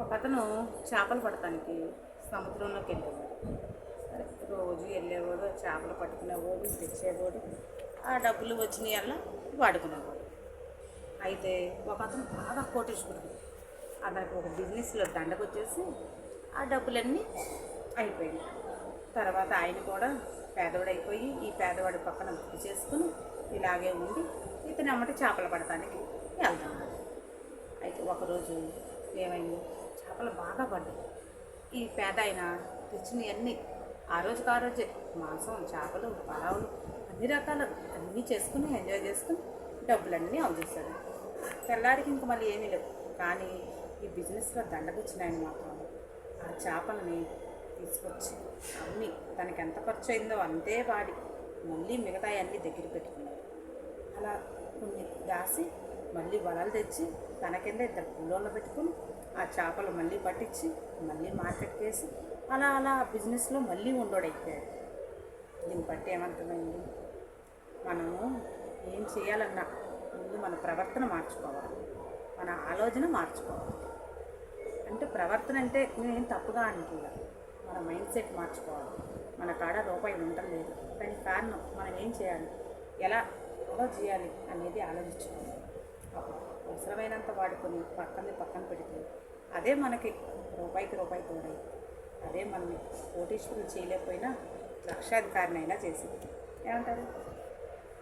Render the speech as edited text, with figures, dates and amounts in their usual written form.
ఒకతను చేపలు పడటానికి సముద్రంలోకి వెళ్ళేవాడు. సరే రోజు వెళ్ళేవాడు, చేపలు పట్టుకునేవాడు, తెచ్చేవాడు, ఆ డబ్బులు వచ్చినాయల్లా వాడుకునేవాడు. అయితే ఒకతను బాగా కోటేశ్వరుడు, అతనికి ఒక బిజినెస్లో దండకొచ్చేసి ఆ డబ్బులన్నీ అయిపోయినాయి. తర్వాత ఆయన కూడా పేదవాడైపోయి ఈ పేదవాడి పక్కన గుర్తు చేసుకుని ఇలాగే ఉండి ఇతను అమ్మటి చేపలు పడటానికి వెళ్తున్నాడు. అయితే ఒకరోజు ఏమైంది, చేపలు బాగా పడ్డాయి. ఈ పేద ఆయన తెచ్చినవన్నీ ఆ రోజే మాంసం, చేపలు, పలావులు అన్ని రకాలు అన్నీ చేసుకుని ఎంజాయ్ చేసుకుని డబ్బులన్నీ చేశాడు. తెల్లారికి ఇంక మళ్ళీ ఏమీ లేవు. కానీ ఈ బిజినెస్లో దండకొచ్చిన ఆయన మాత్రం ఆ చేపలని తీసుకొచ్చి అన్నీ తనకి ఎంత ఖర్చు అయిందో అంతే వాడి మళ్ళీ మిగతా అన్నీ దగ్గర పెట్టుకున్నాడు. అలా కొన్ని దాసి మళ్ళీ వలలు తెచ్చి తన కింద ఇద్దరు కూలోళ్ళు పెట్టుకుని ఆ చేపలు మళ్ళీ పట్టించి మళ్ళీ మార్కెట్కి వేసి అలా అలా ఆ బిజినెస్లో మళ్ళీ ఉండోడైపోయాడు. దీన్ని బట్టి ఏమంటుందండి, మనము ఏం చేయాలన్నా ముందు మన ప్రవర్తన మార్చుకోవాలి, మన ఆలోచన మార్చుకోవాలి. అంటే ప్రవర్తన అంటే నేనేం తప్పుగా అనుకోలే, మన మైండ్ సెట్ మార్చుకోవాలి. మన కాడ రూపాయి ఉండలేదు, దానికి కారణం మనం ఏం చేయాలి, ఎలా చేయాలి అనేది ఆలోచించుకోవాలి. అప్పుడు అవసరమైనంత వాడుకొని పక్కన పెడితే అదే మనకి రూపాయికి రూపాయి తోడై అదే మనని కోటీశ్వరులు చేయలేకపోయినా లక్షాధికారినైనా చేసింది. ఏమంటారు?